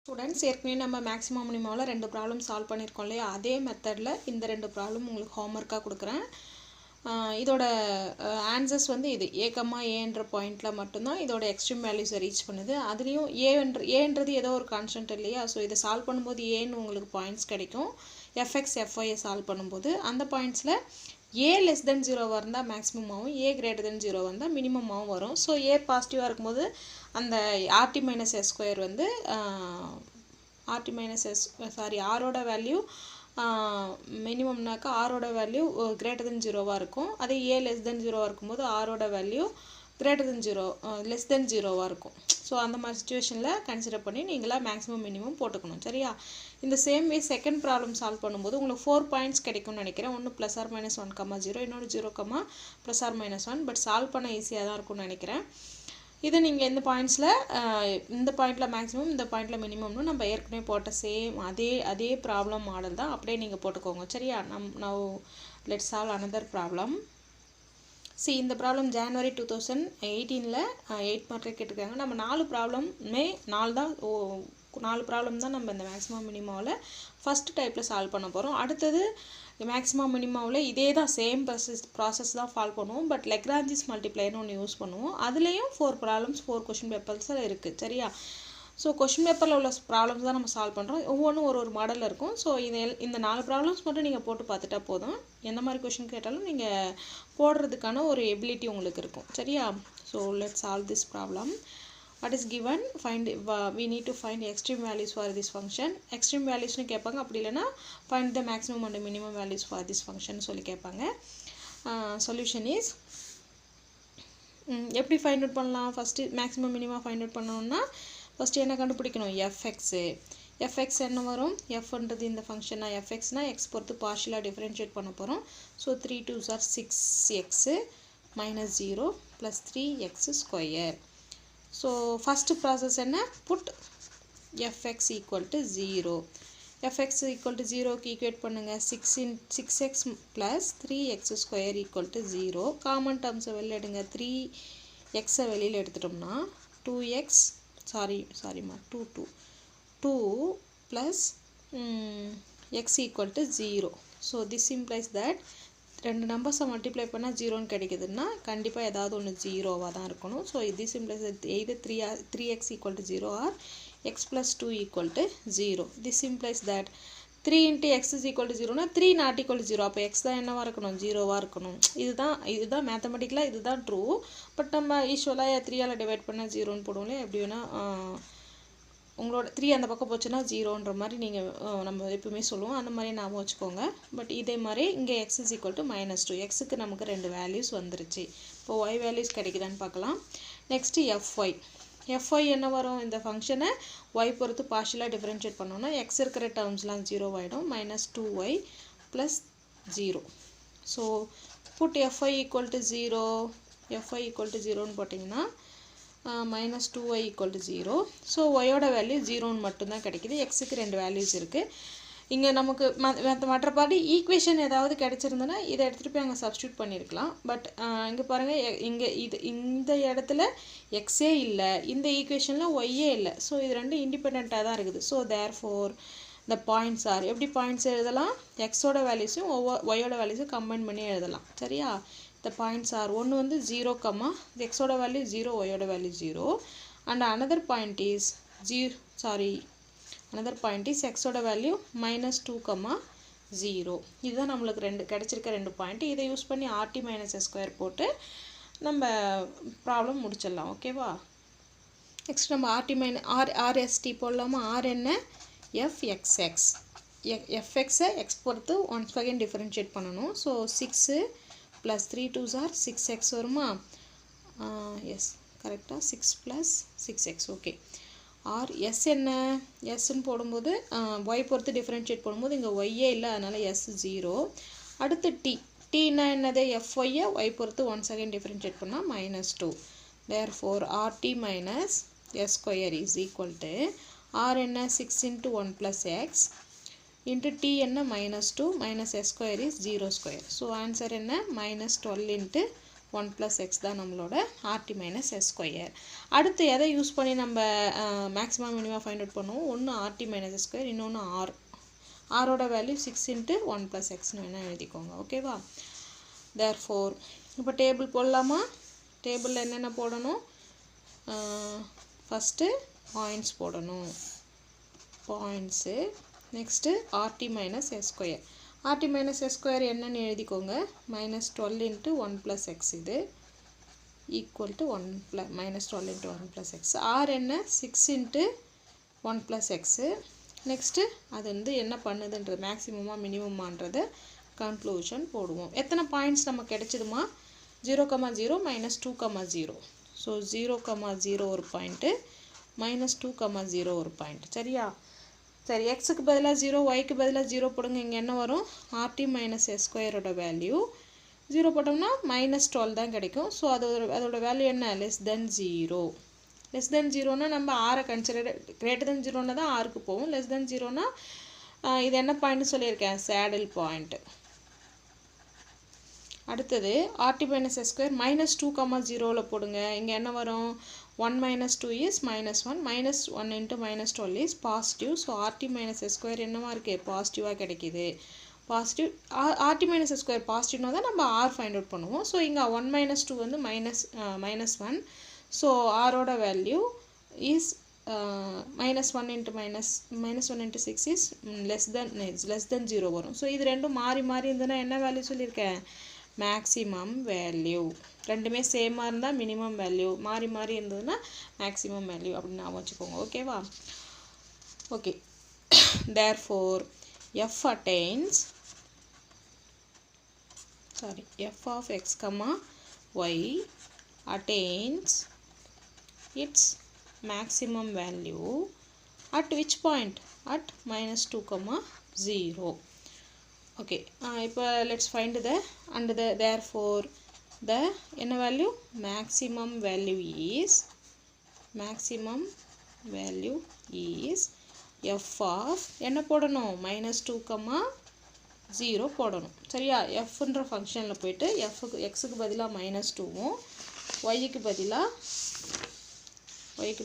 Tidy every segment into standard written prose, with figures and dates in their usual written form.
Students ஏற்கனவே நம்ம maximum மினிமமில் 2 problem solve பண்ணியிருக்கோம் இல்லையா, அதே மெத்தடில் இந்த 2 ப்ராப்ளம் உங்களுக்கு ஹோம்ஒர்க்காக கொடுக்குறேன். இதோட ஆன்சர்ஸ் வந்து இது ஏன்ற பாயிண்டில் மட்டும்தான் இதோட எக்ஸ்ட்ரீம் வேல்யூஸை ரீச் பண்ணுது. அதுலேயும் ஏன்றது ஏதோ ஒரு கான்ஸ்டன்ட் இல்லையா, ஸோ இதை சால்வ் பண்ணும்போது ஏன்னு உங்களுக்கு பாயிண்ட்ஸ் கிடைக்கும். எஃப்எக்ஸ் எஃப்ஒயை சால்வ் பண்ணும்போது அந்த பாயிண்ட்ஸில் ஏ லெஸ் தென் 0 இருந்தால் மேக்ஸிமமாகவும் ஏ கிரேட்டர் தென் 0 வந்தால் மினிமமாகவும் வரும். ஸோ ஏ பாசிட்டிவாக இருக்கும்போது அந்த ஆர்டி மைனஸ் எஸ் ஸ்கொயர் வந்து ஆரோட வேல்யூ மினிமம்னாக்கா ஆரோட வேல்யூ கிரேட்டர் தென் 0வாக இருக்கும். அதே ஏ லெஸ் தென் 0வாக இருக்கும்போது ஆரோட value greater than 0 less than 0வாக இருக்கும். ஸோ அந்த மாதிரி சுச்சுவேஷனில் கன்சிடர் பண்ணி நீங்களாக மேக்ஸிமம் மினிமம் போட்டுக்கணும். சரியா? இந்த same way second problem solve பண்ணும்போது உங்களுக்கு 4 பாயிண்ட்ஸ் கிடைக்கும்னு நினைக்கிறேன். ஒன்று +or-1, 0, இன்னொன்று 0, +or-1. பட் சால்வ் பண்ண ஈஸியாக தான் இருக்கும்னு நினைக்கிறேன். இது நீங்கள் இந்த பாயிண்டில் மேக்ஸிமம், இந்த பாயிண்டில் மினிமம்னு நம்ம ஏற்கனவே போட்ட சேம் அதே ப்ராப்ளம் மாடல் தான் அப்படியே நீங்கள் போட்டுக்கோங்க. சரியா? Now let's solve another problem. இந்த ப்ராப்ளம் ஜனவரி 2018 8 மார்க்கில் கேட்டிருக்காங்க. நம்ம 4 ப்ராப்ளம் தான் நம்ம இந்த மேக்ஸிமம் மினிமாவில் ஃபஸ்ட் டைப்பில் சால்வ் பண்ண போகிறோம். அடுத்தது மேக்ஸிமம் மினிமாவில் இதே தான் சேம் ப்ராசஸ் தான் ஃபாலோ பண்ணுவோம். பட் லெக்ராஞ்சிஸ் மல்டிப்ளையர்னு ஒன்று யூஸ் பண்ணுவோம். அதுலேயும் 4 ப்ராப்ளம்ஸ் 4 கொஷின் பேப்பர்ஸில் இருக்குது. சரியா? ஸோ கொஷின் பேப்பரில் உள்ள ப்ராப்ளம்ஸ் தான் நம்ம சால்வ் பண்ணுறோம். ஒவ்வொன்றும் ஒரு மாடலில் இருக்கும். ஸோ இந்த 4 ப்ராப்ளம்ஸ் மட்டும் நீங்கள் போட்டு பார்த்துட்டா போதும். எந்த மாதிரி கொஷின் கேட்டாலும் நீங்கள் போடுறதுக்கான ஒரு எபிலிட்டி உங்களுக்கு இருக்கும். சரியா? So let's solve this problem. What is given? We need to find extreme values for this function. Extreme values னு கேட்பாங்க. அப்படி இல்லைன்னா find the maximum and minimum values for this function சொல்லி கேட்பாங்க. Solution is எப்படி ஃபைண்ட் அவுட் பண்ணலாம்? First maximum minimum find out பண்ணணும்னா first என்ன கண்டுபிடிக்கணும்? எஃப்எக்ஸ் என்ன வரும்? எஃப்ன்றது இந்த ஃபங்க்ஷனாக எஃப்எக்ஸ்னால் எக்ஸ் பொறுத்து பார்ஷியலாக டிஃப்ரென்ஷியேட் பண்ண போகிறோம். So 3 2s are 6x minus 0 plus 3x square. So first process என்ன? Put fx equal to 0. fx equal to 0 க்கு equate பண்ணுங்க. 6x plus 3x square equal to 0. common terms வெளில எடுங்க. 3x வெளியில் எடுத்துட்டோம்னா 2 plus x equal to 0. So this implies that ரெண்டு நம்பர்ஸை multiply பண்ணால் 0ன்னு கிடைக்குதுன்னா கண்டிப்பாக ஏதாவது ஒன்று 0வாக தான் இருக்கணும். So this implies that either 3x equal to 0 or x plus 2 equal to 0. This implies that 3 into x is equal to 0னா 3 not equal to 0. அப்போ x தான் என்னவாக இருக்கணும்? 0வாக இருக்கணும். இதுதான் மேத்தமெட்டிக்கலாக இதுதான் ட்ரூ. பட் நம்ம யூஸ்வலாக 3ஆல் டிவைட் பண்ணால் 0ன்னு போடுவோம்ல. எப்படி வேணால் உங்களோட 3 அந்த பக்கம் போச்சுன்னா 0ன்ற மாதிரி நீங்கள் நம்ம எப்பவுமே சொல்லுவோம். அந்த மாதிரி ஞாபகம் வச்சுக்கோங்க. பட் இதே மாதிரி இங்கே x is equal to -2. எக்ஸுக்கு நமக்கு 2 வேல்யூஸ் வந்துருச்சு. இப்போ y வேல்யூஸ் கிடைக்குதான்னு பார்க்கலாம். நெக்ஸ்ட்டு fy என்ன வரும்? இந்த ஃபங்க்ஷனை y பொறுத்து பார்ஷியலாக டிஃப்ரென்ஷியேட் பண்ணோன்னா x இருக்கிற டேர்ம்ஸ்லாம் 0 ஆகிடும். -2y plus 0. So put fy equal to 0. fy equal to 0ன்னு போட்டிங்கன்னா -2y equal to 0. ஸோ ஒயோட வேல்யூ 0ன்னு மட்டும்தான் கிடைக்கிது. எக்ஸுக்கு 2 வேல்யூஸ் இருக்குது. இங்கே நமக்கு மற்ற பாடி ஈக்குவேஷன் ஏதாவது கிடைச்சிருந்தனா இதை எடுத்துகிட்டு போய் அங்கே சப்ஸ்டியூட் பண்ணியிருக்கலாம். பட் இங்கே பாருங்கள், இந்த இடத்துல எக்ஸே இல்லை, இந்த ஈக்குவேஷனில் ஒய்யே இல்லை. ஸோ இது ரெண்டும் இண்டிபெண்ட்டாக தான் இருக்குது. So therefore the points are எப்படி பாயிண்ட்ஸ் எழுதலாம்? எக்ஸோட வேல்யூஸும் ஒய்யோட வேல்யூஸும் கம்பைன் பண்ணி எழுதலாம். சரியா? the points are ஒன்று வந்து 0, எக்ஸோட வேல்யூ 0, ஒய்யோட value 0. and another point is எக்ஸோட வேல்யூ -2, 0. இதுதான் நம்மளுக்கு கிடைச்சிருக்க 2 பாயிண்ட். இதை யூஸ் பண்ணி RT minus S ஸ்கொயர் போட்டு நம்ம ப்ராப்ளம் முடிச்சிடலாம். ஓகேவா? நெக்ஸ்ட் நம்ம RST போடலாமா? R என்ன? fxஐ எக்ஸ் பொறுத்து ஒன்ஸ் அகைன் டிஃபரன்ஷியேட் பண்ணணும். So 6 plus 3 2s are 6x வருமா? எஸ் கரெக்டாக 6 plus 6x. ஓகே. எஸ் என்ன? எஸ்ன்னு போடும்போது ஒய் பொறுத்து டிஃப்ரென்ஷியேட் போடும்போது இங்கே ஒய்யே இல்லை, அதனால் எஸ் 0. அடுத்து டீனா என்னது? எஃப்ஒய்யை ஒய் பொறுத்து ஒன்ஸ் அகைன் டிஃப்ரென்ஷியேட் பண்ணால் -2. Therefore RT minus S square is equal to R என்ன? 6 into 1 plus x into t என்ன? -2 minus S square is 0 square. So answer என்ன? -12 into 1 plus x தான் நம்மளோட rt minus s ஸ்கொயர். அடுத்து எதை use பண்ணி நம்ம மேக்ஸிமம் மினிமம் ஃபைண்ட் அவுட் பண்ணுவோம்? ஒன்று rt minus s ஸ்கொயர், இன்னொன்று r. ஆரோட வேல்யூ 6 into 1 plus xன்னு வேணால் எழுதிக்கோங்க. ஓகேவா? therefore இப்போ டேபிள் போடலாமா? டேபிளில் என்னென்ன போடணும்? ஃபஸ்ட்டு பாயிண்ட்ஸ் போடணும். Points next rt minus s square. rt minus s square என்னன்னு எழுதிக்கோங்க. -12 into 1 plus x இது equal to -12 into 1 plus x. r என்ன? 6 into 1 plus x. நெக்ஸ்ட்டு அது வந்து என்ன பண்ணுதுன்றது மேக்ஸிமமாக மினிமமான்றது கன்க்ளூஷன் போடுவோம். எத்தனை பாயிண்ட்ஸ் நமக்கு கிடைச்சதுமா? 0, 0 -2, 0. ஸோ 0, 0 ஒரு பாயிண்ட்டு, -2, 0 ஒரு பாயிண்ட். சரியா? சரி, எக்ஸுக்கு பதிலாக 0, ஒய்க்கு பதிலாக 0 போடுங்க. இங்கே என்ன வரும்? rt minus s ஸ்கொயரோட வேல்யூ 0 போட்டோம்னா -12 தான் கிடைக்கும். ஸோ அதோட வேல்யூ என்ன? Less than 0. லெஸ் தென் 0னா நம்ம ஆரை கன்சிடர், கிரேட்டர் தென் 0னா தான் ஆருக்கு போகும். லெஸ் தென் 0னா இது என்ன பாயிண்ட்னு சொல்லியிருக்கேன்? Saddle point. அடுத்தது rt minus s ஸ்கொயர் -2, 0ல் போடுங்க. இங்கே என்ன வரும்? 1 minus 2 is -1. -1 into -12 is positive. So rt minus s square என்னவா இருக்குது? பாசிட்டிவாக கிடைக்கிது. Positive rt minus s square பாசிட்டிவ்னா தான் நம்ம r ஃபைண்ட் அவுட் பண்ணுவோம். ஸோ இங்கே 1 minus 2 வந்து -1. ஸோ ஆரோட value is -1 into 6 is less than 0 வரும். ஸோ இது ரெண்டும் மாறி மாறி இருந்ததுன்னா என்ன வேல்யூ சொல்லியிருக்கேன்? Maximum value. ரெண்டுமே சேமாக இருந்தால் மினிமம் வேல்யூ, மாறி மாறி இருந்ததுன்னா மேக்ஸிமம் வேல்யூ அப்படின்னு நான் வச்சுக்கோங்க. ஓகேவா? Okay. therefore f of x, y attains its maximum value at which point? At -2, 0. Okay, இப்போ let's find the and the therefore the என்ன value? maximum value is f of என்ன போடணும்? -2, 0 போடணும். சரியா? fன்ற ஃபங்க்ஷனில் போயிட்டு xக்கு பதிலாக -2வும் yக்கு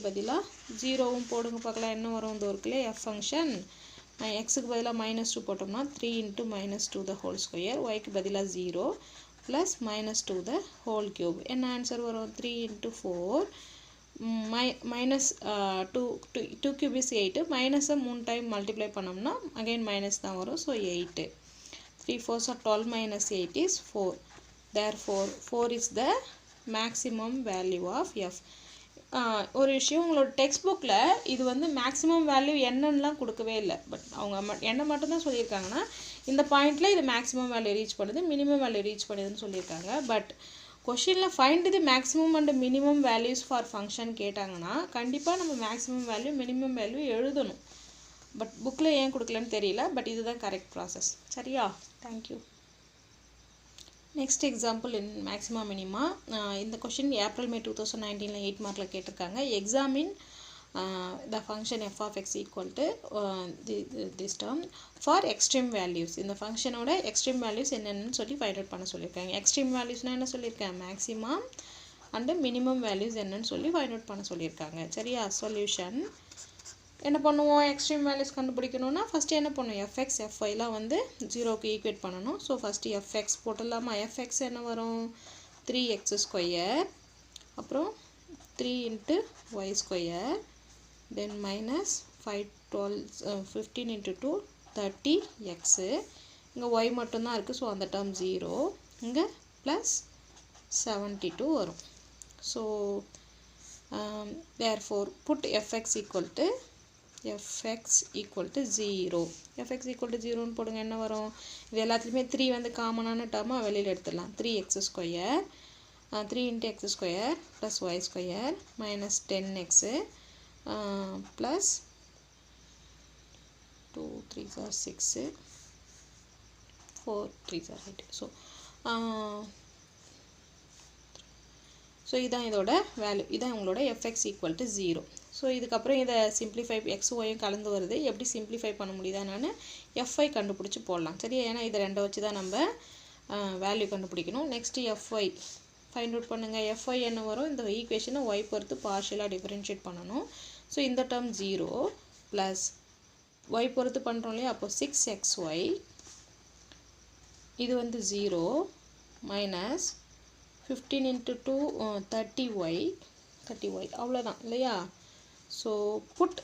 பதிலாக 0வும் போடுங்க பார்க்கலாம். என்ன வரும்? இந்த ஒர்க்கில் f ஃபங்க்ஷன் xக்கு பதிலாக -2 போட்டோம்னா 3 into -2 the whole square, yக்கு பதிலாக 0 plus -2 the whole cube. என்ன ஆன்சர் வரும்? 3 into 4 2 cube is 8. மைனஸை 3 டைம் மல்டிப்ளை பண்ணோம்னா அகைன் மைனஸ் தான் வரும். So 8. 3 4s are 12 minus 8 is 4. therefore 4 is the maximum value of f. ஒரு விஷயம், உங்களோட டெக்ஸ்ட் புக்கில் இது வந்து மேக்ஸிமம் வேல்யூ என்னன்னுலாம் கொடுக்கவே இல்லை. பட் அவங்க என்ன மட்டும்தான் சொல்லியிருக்காங்கன்னா இந்த பாயிண்டில் இது மேக்ஸிமம் வேல்யூ ரீச் பண்ணுது, மினிமம் வேல்யூ ரீச் பண்ணுதுன்னு சொல்லியிருக்காங்க. பட் கொஷினில் find the maximum and minimum values for function கேட்டாங்கன்னா கண்டிப்பாக நம்ம மேக்ஸிமம் வேல்யூ மினிமம் வேல்யூ எழுதணும். பட் புக்கில் ஏன் கொடுக்கலன்னு தெரியல. பட் இதுதான் கரெக்ட் ப்ராசஸ். சரியா? Thank you. Next example in maxima minima. இந்த கொஷின் ஏப்ரல் மே 2019 8 மார்க்கில் கேட்டிருக்காங்க. Examine the function f of x equal to this term for extreme values. இந்த ஃபங்க்ஷனோட எக்ஸ்ட்ரீம் வேல்யூஸ் என்னென்னு சொல்லி ஃபைண்ட் அவுட் பண்ண சொல்லியிருக்காங்க. எக்ஸ்ட்ரீம் வேல்யூஸ்னால் என்ன சொல்லியிருக்கேன்? மேக்ஸிமம் அண்டு மினிமம் வேல்யூஸ் என்னன்னு சொல்லி ஃபைண்ட் அவுட் பண்ண சொல்லியிருக்காங்க. சரியா? சொல்யூஷன் என்ன பண்ணுவோம்? எக்ஸ்ட்ரீம் வேல்யூஸ் கண்டுபிடிக்கணும்னா ஃபஸ்ட்டு என்ன பண்ணுவோம்? fx fyலாம் வந்து 0க்கு ஈக்குவேட் பண்ணணும். So first fx போட்டுடலாமா? fx என்ன வரும்? 3x ஸ்கொயர், அப்புறம் 3 into y square, then minus 15 into 2 30x. இங்கே y மட்டும்தான் இருக்குது. ஸோ அந்த டேர்ம் 0. இங்கே ப்ளஸ் 72 வரும். So therefore put fx equal to 0. fx equal to 0ன்னு போடுங்க. என்ன வரும்? இது எல்லாத்துலேயுமே 3 வந்து காமனான டேர்மாக வெளியில் எடுத்துடலாம். 3x square, 3 into x square plus y square minus 10x plus 2 3s are 6, 4 3s are 8. So இதான் இதோட வேல்யூ. இதான் உங்களோட fx equal to 0. ஸோ இதுக்கப்புறம் இதை சிம்பிளிஃபை, எக்ஸ் ஒயும் கலந்து வருது, எப்படி சிம்பிளிஃபை பண்ண முடியுதா? நான் fy கண்டுபிடிச்சி போடலாம். சரியா? ஏன்னா இதை ரெண்டை வச்சு தான் நம்ம வேல்யூ கண்டுபிடிக்கணும். நெக்ஸ்ட்டு fy ஃபைண்ட் அவுட் பண்ணுங்கள். fy என்ன வரும், இந்த ஈக்குவேஷனை y பொறுத்து பார்ஷியலாக டிஃபரன்ஷியேட் பண்ணணும். ஸோ இந்த டேர்ம் 0 ப்ளஸ் y பொறுத்து பண்ணுறோம் இல்லையா, அப்போ 6xy இது வந்து 0 மைனஸ் 15 into 2 30y அவ்வளோதான் இல்லையா. So put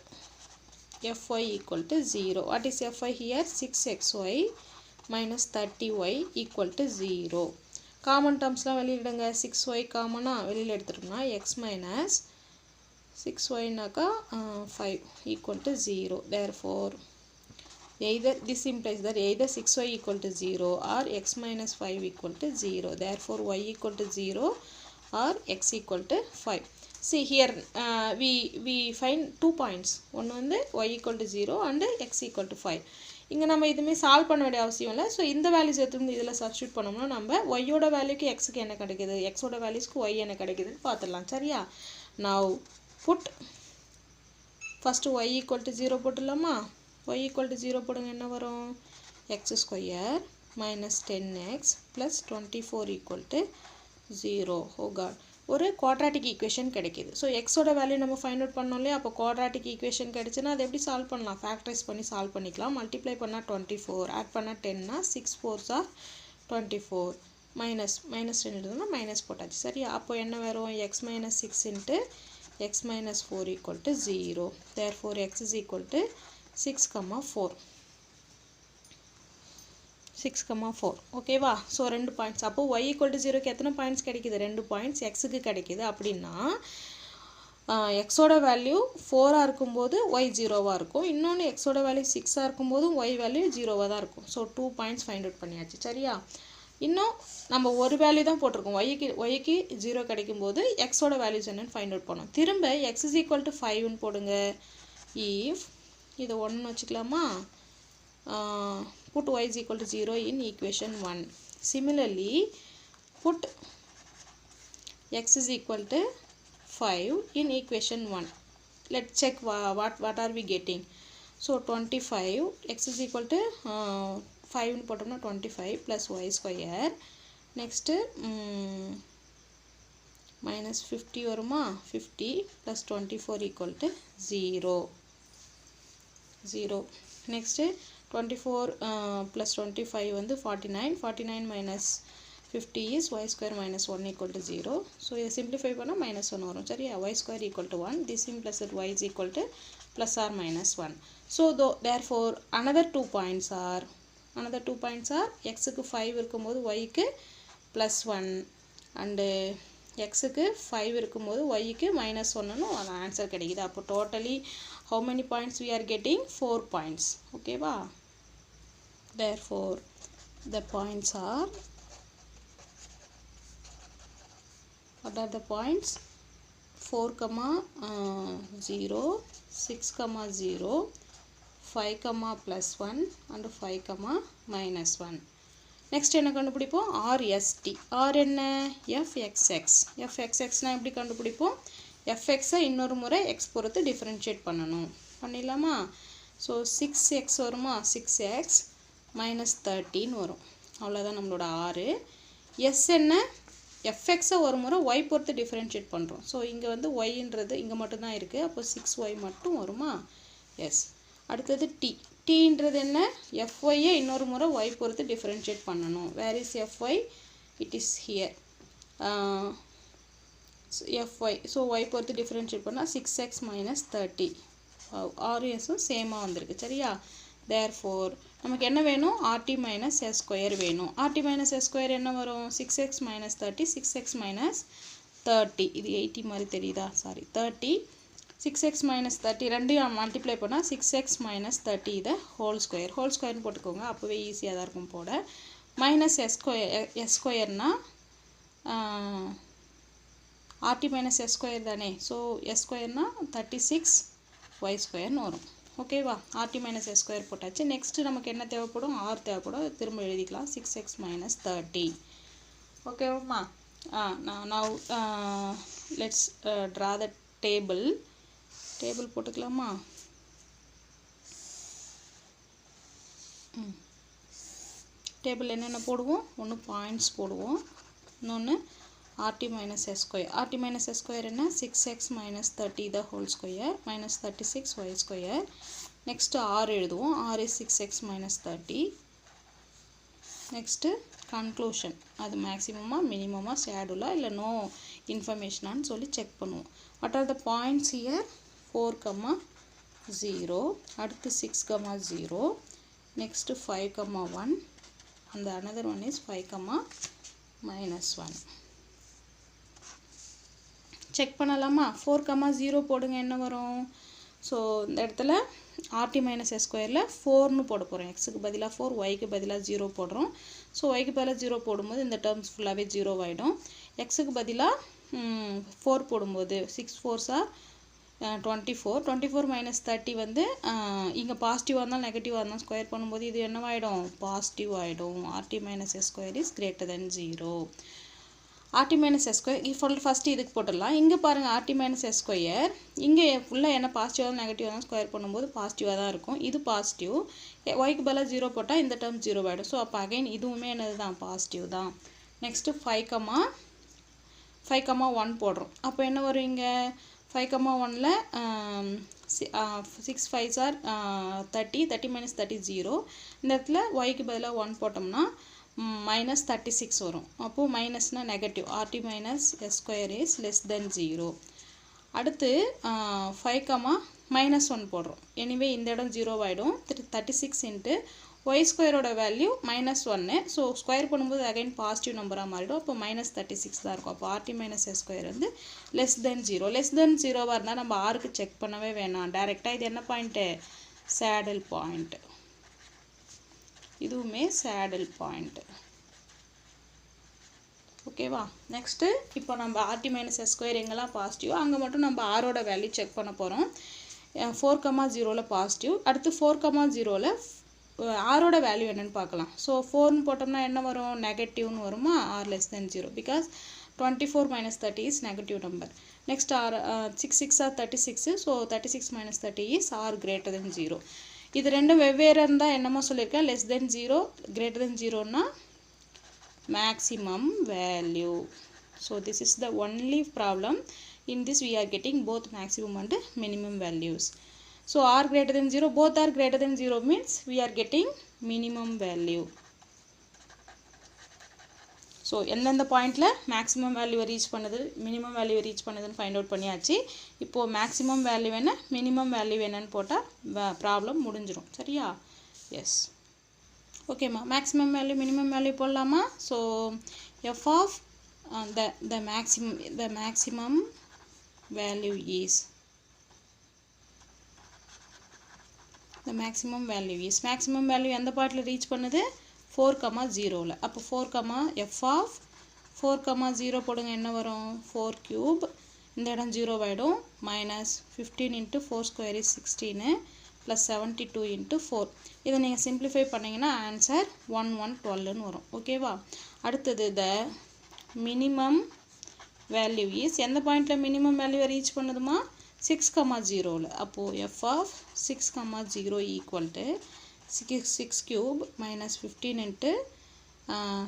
fy equal to 0. What is fy here? 6xy minus 30y equal to 0. Common டேர்ம்ஸ்லாம் வெளியிடுங்க. 6y காமனாக வெளியில் எடுத்துட்டோம்னா x minus 6yனாக்கா 5 equal to 0. Therefore either this implies that either 6y equal to 0 or x minus 5 equal to 0. Therefore y equal to 0 or x equal to 5. See here we find 2 points. ஒன்று வந்து y equal to 0 and x equal to 5. இங்கே நம்ம இதுவுமே solve பண்ண வேண்டிய அவசியம் இல்லை. So இந்த வேல்யூஸ் எடுத்து இதில் சப்ஸ்டியூட் பண்ணோம்னா நம்ம ஒய்யோட வேல்யூக்கு எக்ஸுக்கு என்ன கிடைக்குது, எக்ஸோட வேல்யூஸ்க்கு ஒய் என்ன கிடைக்குதுன்னு பார்த்துடலாம். சரியா. Now put first y equal to 0 போட்டுடலாமா. ஒய் ஈக்குவல் டு 0 போடுங்க. என்ன வரும், x square minus 10x plus 24 equal to 0. Oh God, ஒரு குவாட்ராட்டிக் ஈக்குவேஷன் கிடைக்கிது. ஸோ எக்ஸோட வேல்யூ நம்ம ஃபைண்ட் அவுட் பண்ணோம் இல்லையா. அப்போ குவாட்ராட்டிக் ஈக்குவேஷன் கிடைச்சுன்னா அதை எப்படி சால்வ் பண்ணலாம், ஃபேக்டரைஸ் பண்ணி சால்வ் பண்ணிக்கலாம். மல்டிப்ளை பண்ணால் 24, ஆட் பண்ணால் 10னா 6 4s are 24, மைனஸ் 10 எடுத்தோம்னா மைனஸ் போட்டாச்சு. சரியா. அப்போ என்ன வரும், X minus 6 into X minus 4 equal to 0. Therefore X is equal to 6,4. 6,4 ஓகேவா. So 2 points. அப்போ y ஈக்குவல் டு 0க்கு எத்தனை பாயிண்ட்ஸ் கிடைக்கிது, 2 பாயிண்ட்ஸ் எக்ஸுக்கு கிடைக்கிது. அப்படின்னா எக்ஸோட வேல்யூ 4ஆக இருக்கும்போது y 0வாக இருக்கும். இன்னொன்று எக்ஸோட வேல்யூ 6ஆக இருக்கும்போது y வேல்யூ 0வாக தான் இருக்கும். ஸோ 2 பாயிண்ட்ஸ் ஃபைண்ட் அவுட் பண்ணியாச்சு. சரியா. இன்னும் நம்ம ஒரு வேல்யூ தான் போட்டிருக்கோம். ஒய்க்கு 0 கிடைக்கும்போது எக்ஸோட வேல்யூஸ் என்னன்னு ஃபைண்ட் அவுட் பண்ணோம். திரும்ப எக்ஸ் இஸ் ஈக்குவல் டு 5ன்னு போடுங்க. இஃப் இதை 1 வச்சுக்கலாமா. Put y is equal to 0 in equation 1. Similarly, put x is equal to 5 in equation 1. Let's check what are we getting. So 25, x is equal to 5 போட்டோம்னா 25 plus y square. Next minus 50 வருமா, 50 plus 24 equal to 0. Next 24 plus 25 வந்து 49. 49 minus 50 is y square minus 1 equal to 0. So இதை simplify பண்ணா minus 1 வரும். சரியா. y square equal to 1. This implies that y is equal to plus or minus 1. So therefore another 2 points are x க்கு 5 இருக்கும்போது y க்கு plus 1 and x க்கு 5 இருக்கும்போது y க்கு minus 1ன்னு ஒரு ஆன்சர் கிடைக்குது. அப்போ totally how many points we are getting? 4 points. Okay va. Therefore the points are, what are the points? 4, 0, 6, 0, 5, plus 1 and 5, minus 1. Next என்ன கண்டுபிடிப்போம், RST. R என்ன, fxx. fxxனா எப்படி கண்டுபிடிப்போம், fx இன்னொரு முறை x பொறுத்து டிஃபரன்ஷியேட் பண்ணணும். பண்ணிடலாமா. ஸோ 6x வருமா, 6x minus 13 வரும். அவ்வளோதான் நம்மளோட R. S என்ன, fx ஒரு முறை y பொறுத்து டிஃபரன்ஷியேட் பண்ணுறோம். ஸோ இங்கே வந்து yன்றது இங்கே மட்டும்தான் இருக்குது. அப்போ 6y மட்டும் வருமா. எஸ். அடுத்தது t. tன்றது என்ன, fy இன்னொரு முறை y பொறுத்து டிஃபரன்ஷியேட் பண்ணணும். Where is fy, it is here. fy, so y பொறுத்து டிஃபரன்ஷியேட் பண்ணால் 6x minus 30. RSும் சேமாக வந்திருக்கு. சரியா. தேர்ஃபோர் நமக்கு என்ன வேணும், RT minus s ஸ்கொயர் வேணும். RT minus s ஸ்கொயர் என்ன வரும், 6x minus 30, 6x minus 30. இது 80 மாதிரி தெரியுதா, சாரி 30. 6x minus 30 ரெண்டையும் மல்டிப்ளை பண்ணால் 6x minus 30 இதை ஹோல் ஸ்கொயர்னு போட்டுக்கோங்க. அப்போவே ஈஸியாக தான் இருக்கும் போட. Minus s ஸ்கொயர்னா RT minus s square தானே. ஸோ s ஸ்கொயர்னா 36y ஸ்கொயர்னு வரும். ஓகேவா. RT minus s ஸ்கொயர் போட்டாச்சு. நெக்ஸ்ட்டு நமக்கு என்ன தேவைப்படும், R தேவைப்படும். திரும்ப எழுதிக்கலாம், 6x minus 30. ஓகேவாம்மா. now let's draw the table. போட்டுக்கலாமா. டேபிள் என்னென்ன போடுவோம், ஒன்று பாயிண்ட்ஸ் போடுவோம், இன்னொன்று RT minus S square. RT minus S square என்ன 6x minus 30 the whole square minus 36y square. Next R எழுதுவோம். R is 6x minus 30. Next conclusion. அது maximum minimum shadula இல்ல no information ஆன்னு சொல்லி check பண்ணுவோம். What are the points here? 4, 0. அடுத்து 6, 0. Next 5, 1. And the another one is 5, minus 1. Check பண்ணலாமா 4, 0 போடுங்க என்ன வரும் ஸோ இந்த இடத்துல RT minus S square 4னு போட போகிறோம் எக்ஸுக்கு பதிலாக 4 ஒய்க்கு பதிலாக 0 போடுறோம் ஸோ ஒய்க்கு பதிலாக 0 போடும்போது இந்த டேர்ம்ஸ் ஃபுல்லாகவே 0 ஆகிடும் எக்ஸுக்கு பதிலாக 4 போடும்போது 6 4s are 24 minus 30 வந்து இங்கே பாசிட்டிவாக இருந்தாலும் நெகட்டிவாக இருந்தாலும் ஸ்கொயர் பண்ணும்போது இது என்னவாயிடும் பாசிட்டிவ் ஆகிடும் RT minus S square is greater than 0 RT minus S square first இதுக்கு போட்டுடலாம் இங்கே பாருங்கள் RT minus S square இங்கே ஃபுல்லாக என்ன பாசிட்டிவாக நெகட்டிவாக தான் ஸ்கொயர் பண்ணும்போது பாசிட்டிவாக தான் இருக்கும் இது பாசிட்டிவ் ஒய்க்கு பதிலாக 0 போட்டால் இந்த டேர்ம் 0 ஆகிடும் ஸோ அப்போ அகைன் இதுவுமே என்னது தான் பாசிட்டிவ் தான் நெக்ஸ்ட்டு 5, 1 போடுறோம் அப்போ என்ன வரும் இங்கே 5, 1ல் 6 5s are 30 minus 30 0 இந்த இடத்துல ஒய்க்கு பதிலாக 1 போட்டோம்னா minus 36 வரும் அப்போ மைனஸ்னா negative RT minus S square is less than 0 அடுத்து 5, minus 1 போடுறோம் எனிவே இந்த இடம் 0 ஆகிடும் 36 into y ஸ்கொயரோட வேல்யூ -1 ஸோ ஸ்கொயர் பண்ணும்போது அகைன் பாசிட்டிவ் நம்பராக மாறிடும் அப்போ -36 தான் இருக்கும் அப்போ RT minus S square வந்து less than 0 0வாக இருந்தால் நம்ம ஆருக்கு செக் பண்ணவே வேணாம் டைரெக்டாக இது என்ன பாயிண்ட்டு சேடில் பாயிண்ட் இதுவுமே சேடில் பாயிண்ட் ஓகேவா நெக்ஸ்ட்டு இப்போ நம்ம RT minus S square எங்கெல்லாம் பாசிட்டிவ் அங்கே மட்டும் நம்ம ஆரோட வேல்யூ செக் பண்ண போகிறோம் 4, 0ல் பாசிட்டிவ் அடுத்து 4, 0ல் ஆரோட வேல்யூ என்னன்னு பார்க்கலாம் ஸோ 4னு போட்டோம்னா என்ன வரும் நெகட்டிவ்னு வருமா R less than 0 because 24 minus 30 is negative number next R 6 6 are 36 so 36 minus 30 is R greater than 0 இது ரெண்டும் வெவ்வேறு இருந்தால் என்னமோ சொல்லியிருக்கேன் less than 0 greater than 0னா maximum value so this is the only problem in this we are getting both maximum and minimum values so R greater than 0 both are greater than 0 means we are getting minimum value so எந்தெந்த பாயிண்டில் maximum வேல்யூவை reach பண்ணுது minimum வேல்யூவை reach பண்ணுதுன்னு find out பண்ணியாச்சு இப்போது maximum value என்ன minimum value என்னன்னு போட்டால் ப்ராப்ளம் முடிஞ்சிடும் சரியா எஸ் ஓகேம்மா மேக்ஸிமம் வேல்யூ மினிமம் வேல்யூ போடலாமா so F of the maximum value is maximum value எந்த பாயிண்டில் ரீச் பண்ணுது 4, 0ல் அப்போ 4, f of 4, 0 போடுங்க என்ன வரும் 4 cube இந்த இடம் 0 ஆகிடும் minus 15 into 4 square is 16 plus 72 into 4 இதை நீங்கள் சிம்பிளிஃபை பண்ணிங்கன்னா ஆன்சர் 1112ன்னு வரும் ஓகேவா அடுத்தது the minimum value is எந்த பாயிண்டில் மினிமம் வேல்யூவை ரீச் பண்ணுதுமா 6, 0ல் அப்போது f of 6, 0 equal to 6 cube minus 15 into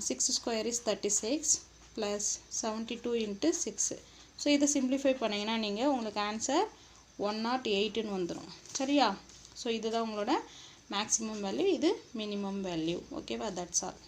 6 square is 36 plus 72 into 6 so இதை சிம்பிளிஃபை பண்ணிங்கன்னா நீங்கள் உங்களுக்கு ஆன்சர் 108ன்னு வந்துடும் சரியா ஸோ இதுதான் உங்களோட மேக்ஸிமம் வேல்யூ இது மினிமம் வேல்யூ ஓகேவா தட்ஸ் ஆல்